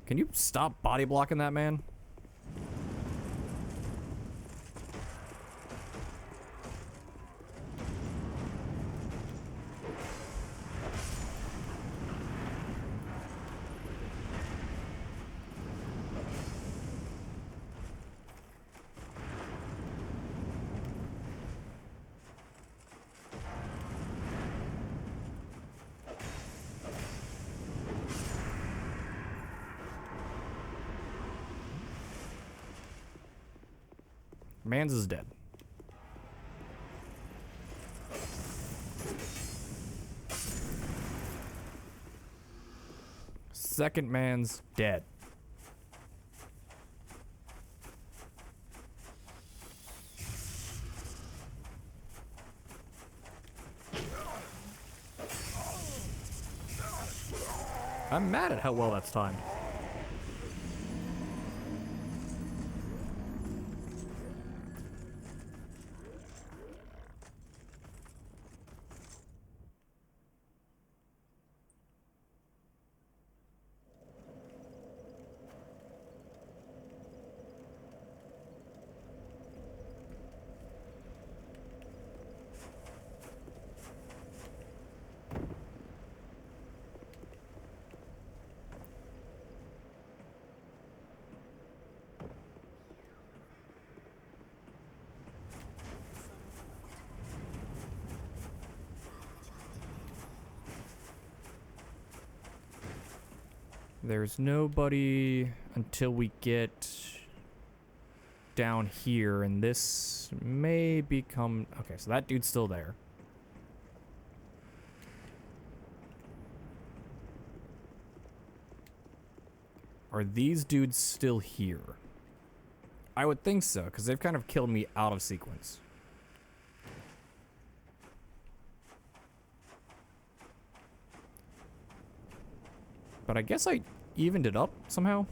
Can you stop body blocking that man? Mans is dead. Second man's dead. I'm mad at how well that's timed. There's nobody until we get down here, and this may become... Okay, so that dude's still there. Are these dudes still here? I would think so, because they've kind of killed me out of sequence. But I guess I evened it up somehow.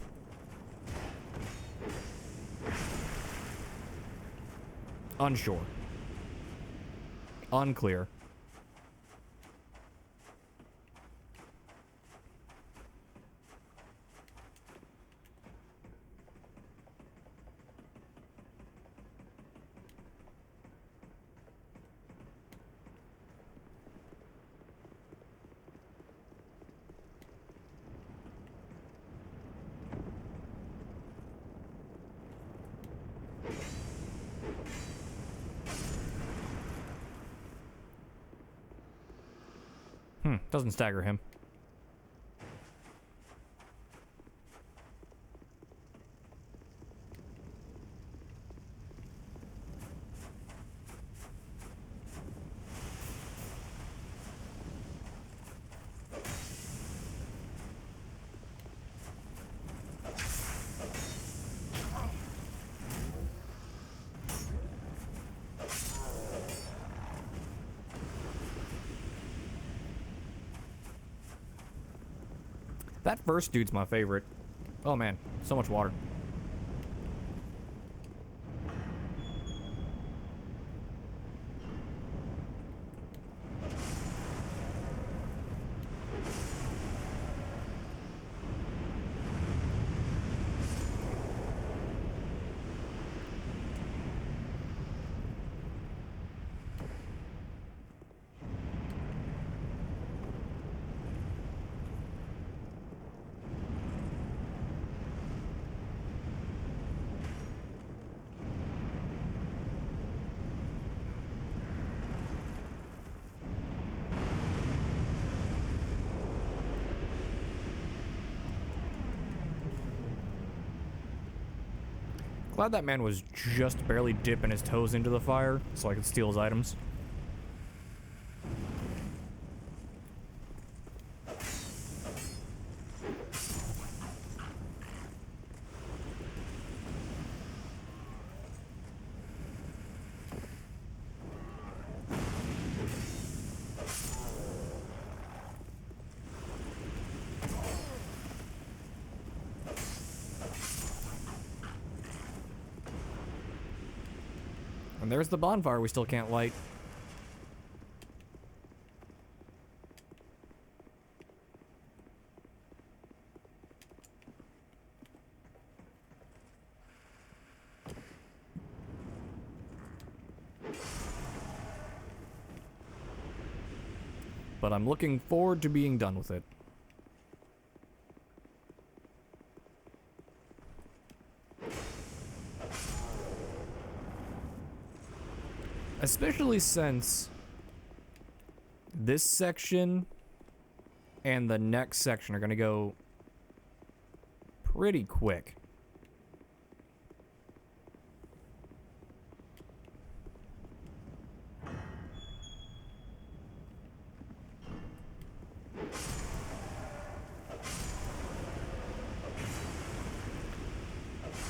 Unsure. Unclear. Doesn't stagger him. That first dude's my favorite. Oh man, so much water. Glad that man was just barely dipping his toes into the fire so I could steal his items. And there's the bonfire we still can't light. but I'm looking forward to being done with it. Especially since this section and the next section are going to go pretty quick.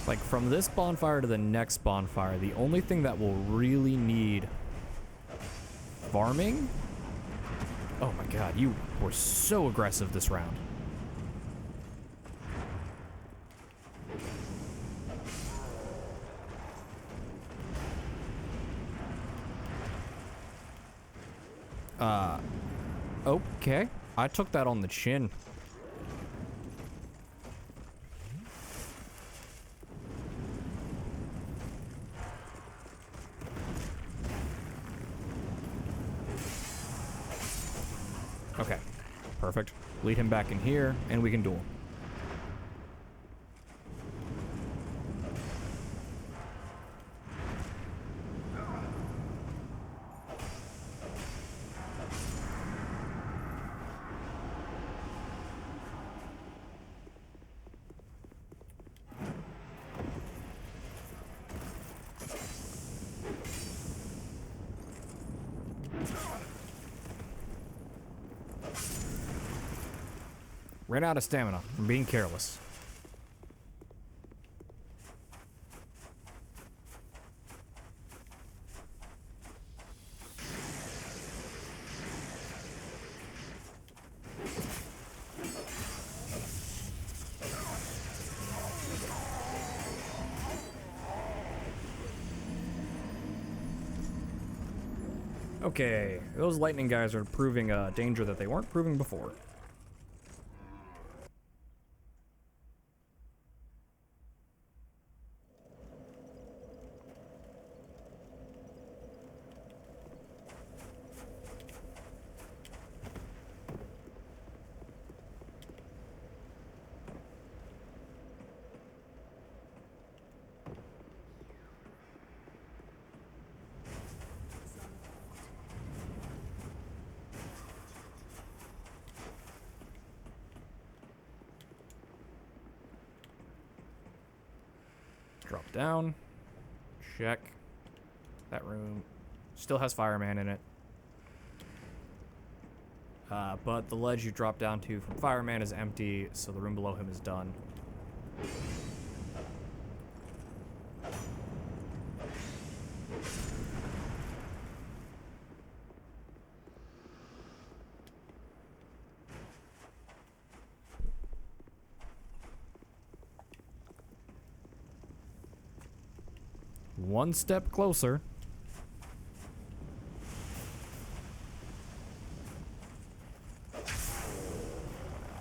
Like, from this bonfire to the next bonfire, the only thing that will really need farming? Oh my god, you were so aggressive this round. Okay. I took that on the chin. Okay, perfect. Lead him back in here, and we can duel. Ran out of stamina from being careless. Okay, those lightning guys are proving a danger that they weren't proving before. Drop down. Check. That room still has fireman in it. But the ledge you drop down to from fireman is empty, so the room below him is done. One step closer.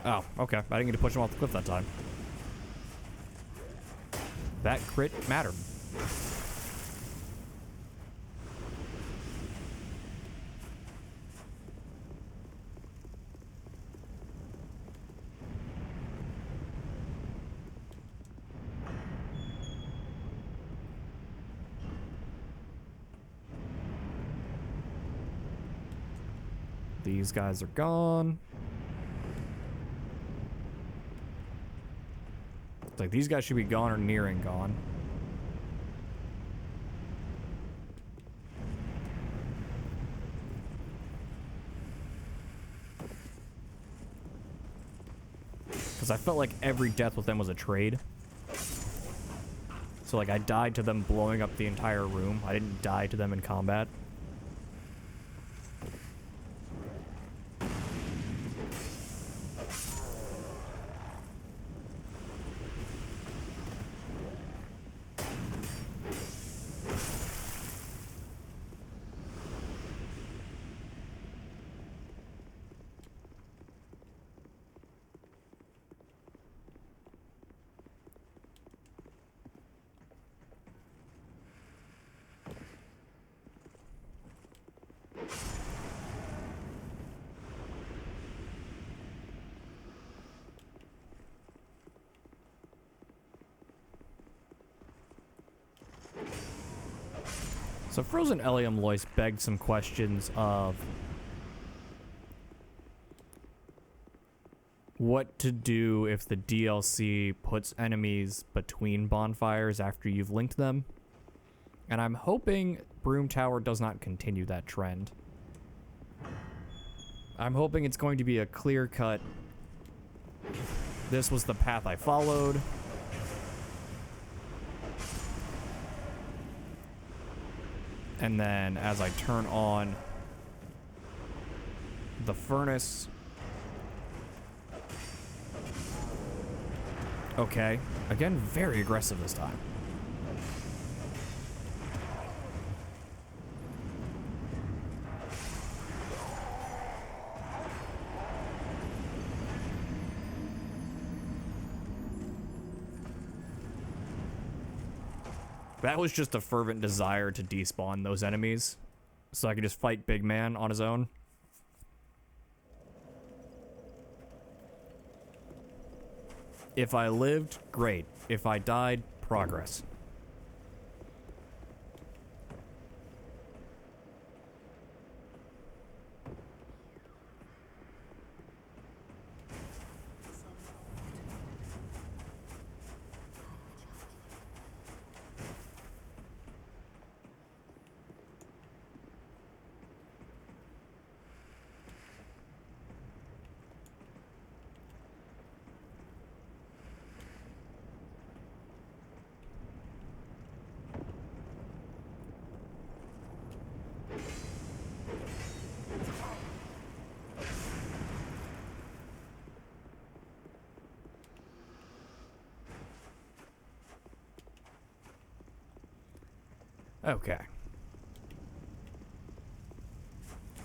Oh, okay. I didn't get to push him off the cliff that time. That crit mattered. These guys are gone. It's like these guys should be gone or nearing gone. Because I felt like every death with them was a trade. So like I died to them blowing up the entire room. I didn't die to them in combat. So Frozen Ellium Lois begged some questions of what to do if the DLC puts enemies between bonfires after you've linked them. And I'm hoping Broom Tower does not continue that trend. I'm hoping it's going to be a clear cut. This was the path I followed. And then as I turn on the furnace. Okay. Again, very aggressive this time. That was just a fervent desire to despawn those enemies, so I could just fight Big Man on his own. If I lived, great. If I died, progress. Okay.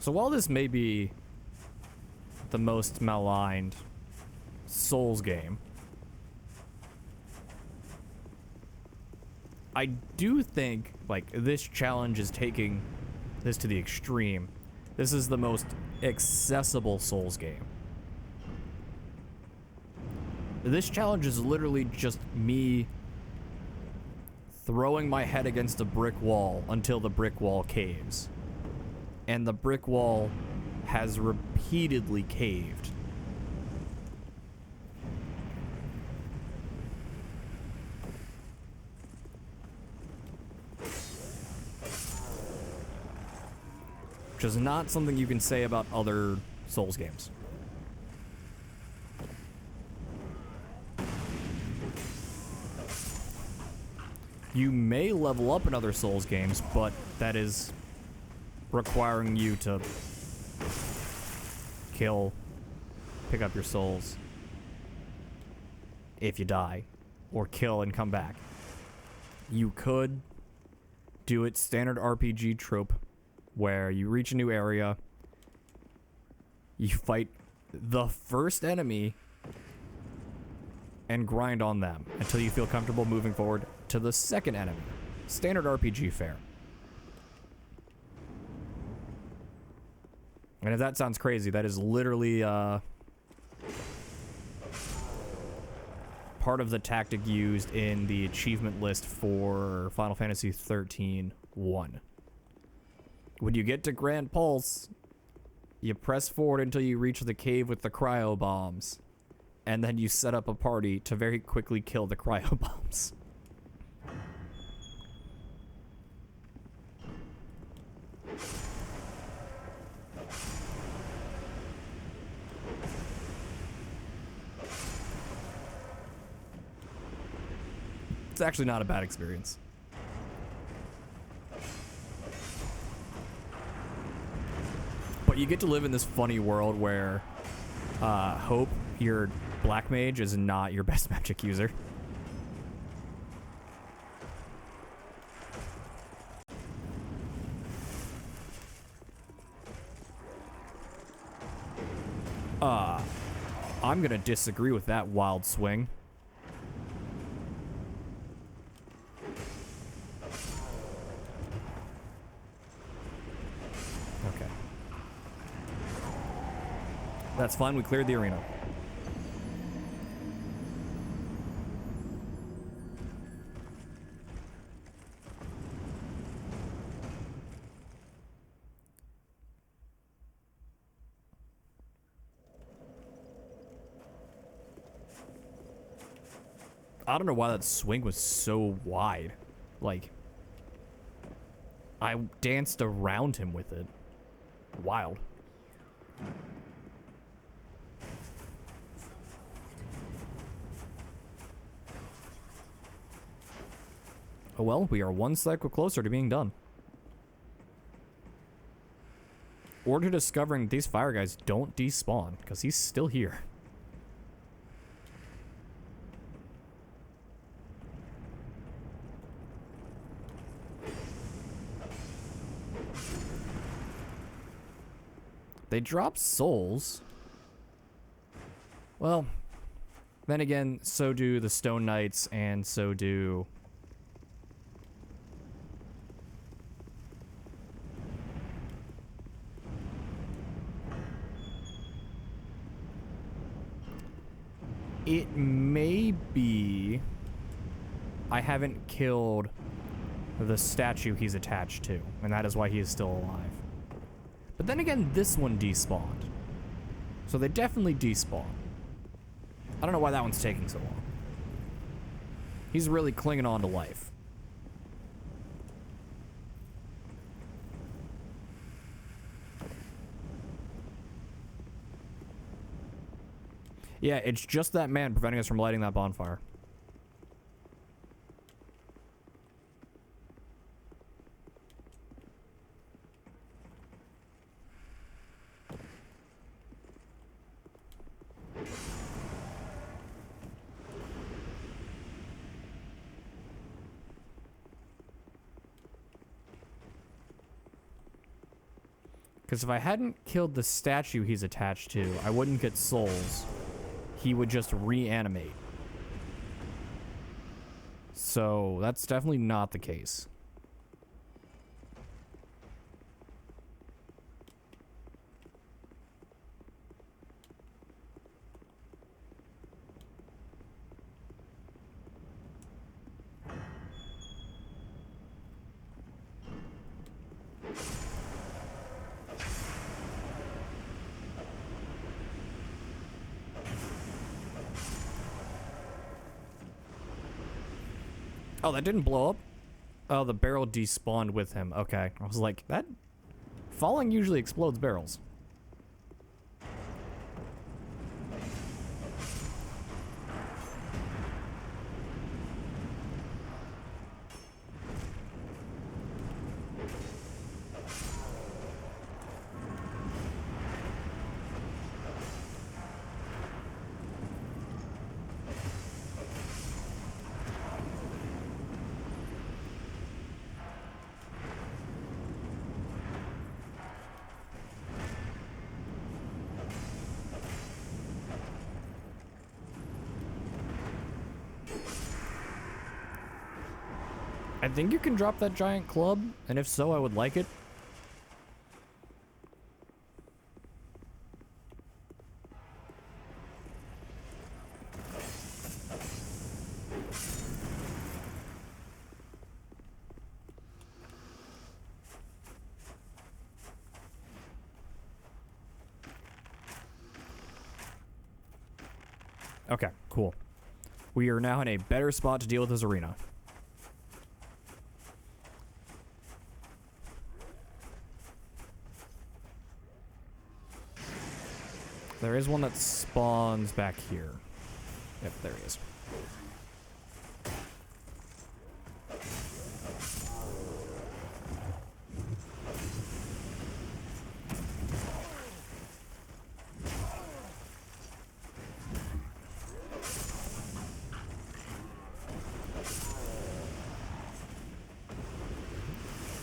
So while this may be the most maligned Souls game, I do think, like, this challenge is taking this to the extreme. This is the most accessible Souls game. This challenge is literally just me throwing my head against a brick wall until the brick wall caves. And the brick wall has repeatedly caved. Which is not something you can say about other Souls games. You may level up in other Souls games, but that is requiring you to kill, pick up your souls if you die, or kill and come back. You could do it standard RPG trope, where you reach a new area, you fight the first enemy, and grind on them until you feel comfortable moving forward to the second enemy. Standard RPG fare. And if that sounds crazy, that is literally part of the tactic used in the achievement list for Final Fantasy XIII 1. When you get to Grand Pulse, you press forward until you reach the cave with the cryo bombs. And then you set up a party to very quickly kill the cryo bombs. It's actually not a bad experience. But you get to live in this funny world where Hope, your black mage, is not your best magic user. I'm gonna disagree with that wild swing. Okay. That's fine, we cleared the arena. I don't know why that swing was so wide. Like, I danced around him with it. Wild. Oh well, we are one cycle closer to being done. Or to discovering these fire guys don't despawn, because he's still here. They drop souls. Well, then again, so do the Stone Knights, and so do... It may be... I haven't killed the statue he's attached to, and that is why he is still alive. But then again, this one despawned. So they definitely despawn. I don't know why that one's taking so long. He's really clinging on to life. Yeah, it's just that man preventing us from lighting that bonfire. Because if I hadn't killed the statue he's attached to, I wouldn't get souls. He would just reanimate. So that's definitely not the case. Oh, that didn't blow up? Oh, the barrel despawned with him. Okay. I was like, that... Falling usually explodes barrels. I think you can drop that giant club, and if so, I would like it. Okay, cool. We are now in a better spot to deal with this arena. There is one that spawns back here. Yep, there he is.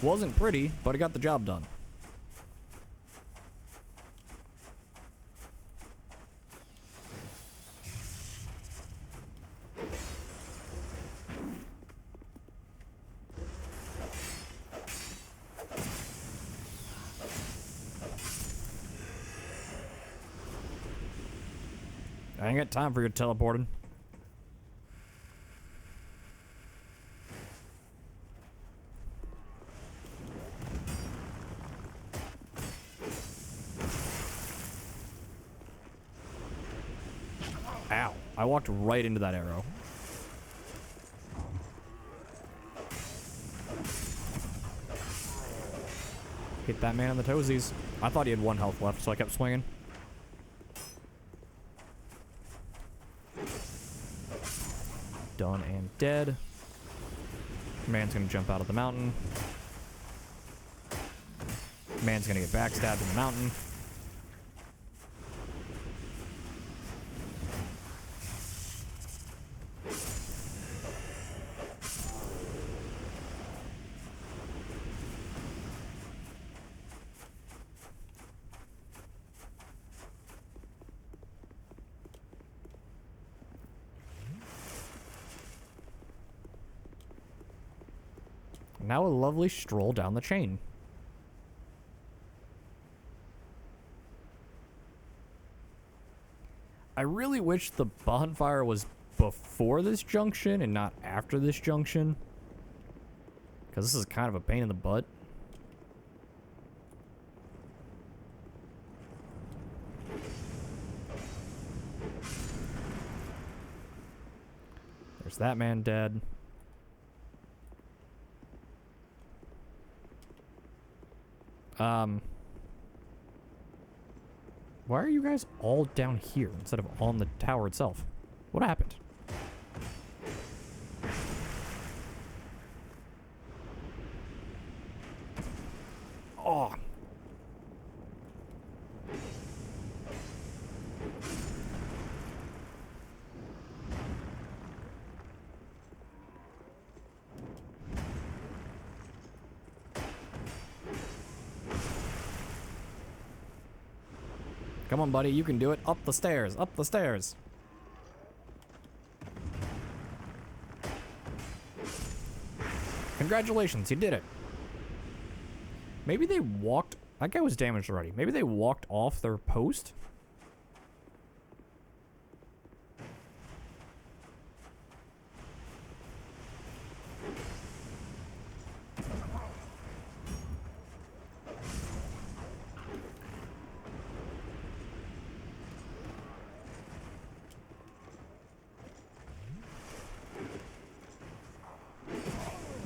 Wasn't pretty, but it got the job done. I ain't got time for your teleporting. Ow. I walked right into that arrow. Hit that man on the toesies. I thought he had 1 health left, so I kept swinging. Done and dead. Man's gonna jump out of the mountain. Man's gonna get backstabbed in the mountain. Now a lovely stroll down the chain. I really wish the bonfire was before this junction and not after this junction, because this is kind of a pain in the butt. There's that man dead. Why are you guys all down here instead of on the tower itself? What happened? Oh. Come on, buddy, you can do it. Up the stairs, up the stairs. Congratulations, you did it. Maybe they walked... That guy was damaged already. Maybe they walked off their post?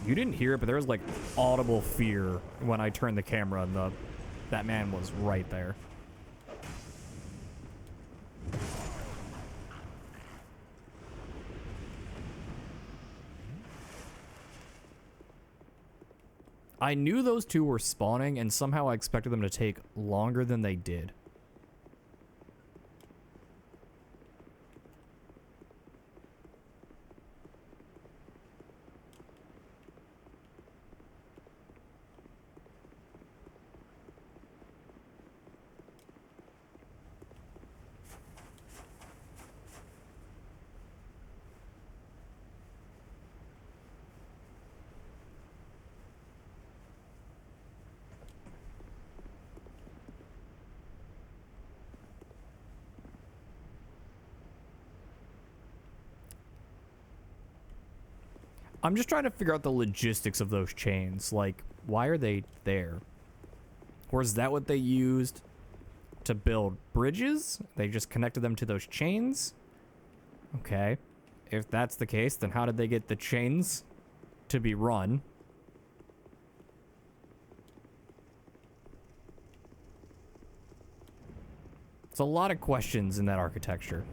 You didn't hear it, but there was like audible fear when I turned the camera and that man was right there. I knew those two were spawning, and somehow I expected them to take longer than they did. I'm just trying to figure out the logistics of those chains. Like, why are they there? Or is that what they used to build bridges? They just connected them to those chains? Okay. If that's the case, then how did they get the chains to be run? It's a lot of questions in that architecture.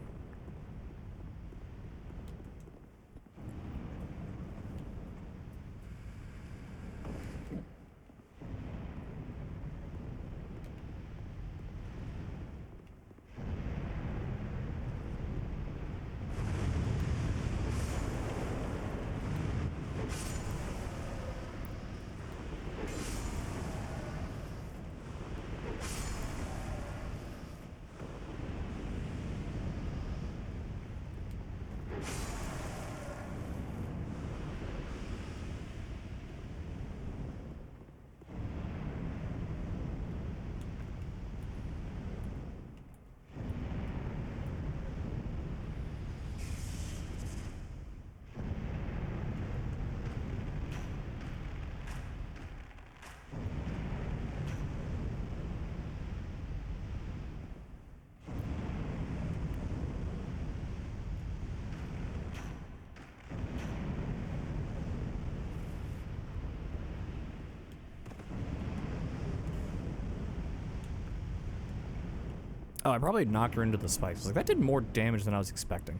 Oh, I probably knocked her into the spikes. Like, that did more damage than I was expecting.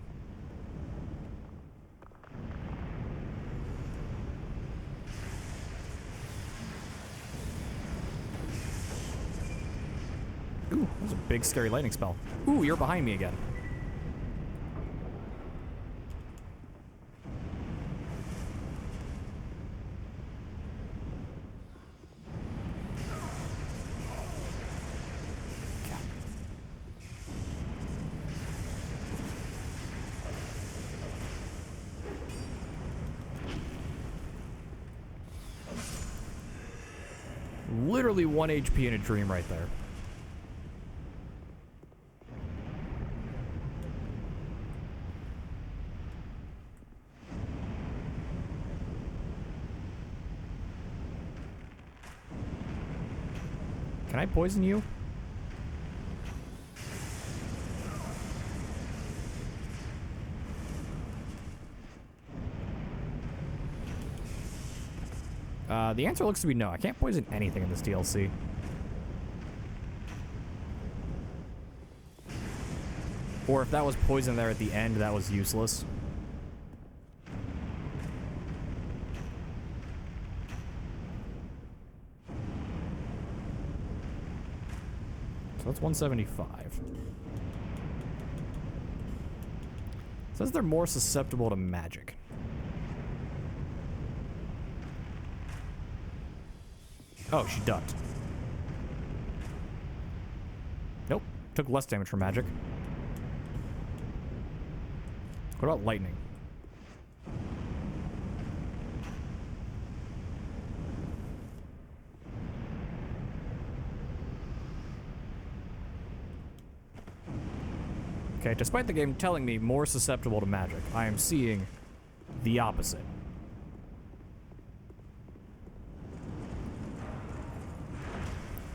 Ooh, that was a big, scary lightning spell. Ooh, you're behind me again. Literally 1 HP in a dream right there. Can I poison you? The answer looks to be no. I can't poison anything in this DLC. Or if that was poison there at the end, that was useless. So that's 175. It says they're more susceptible to magic. Oh, she ducked. Nope. Took less damage from magic. What about lightning? Okay, despite the game telling me more susceptible to magic, I am seeing the opposite.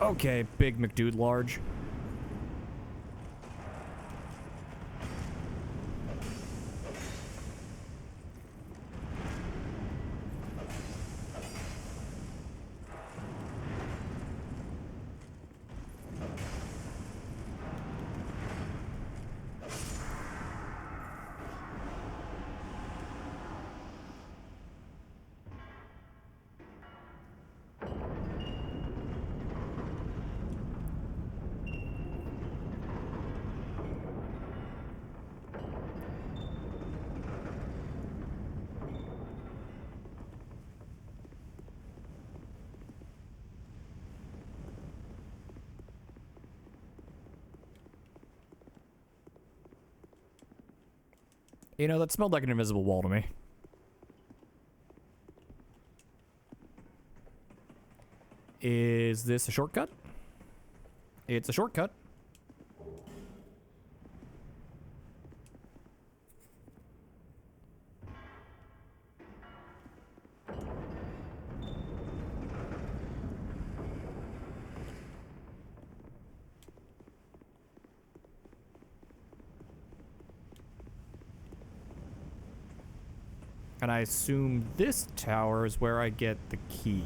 Okay, big McDude large. You know, that smelled like an invisible wall to me. Is this a shortcut? It's a shortcut. And I assume this tower is where I get the key.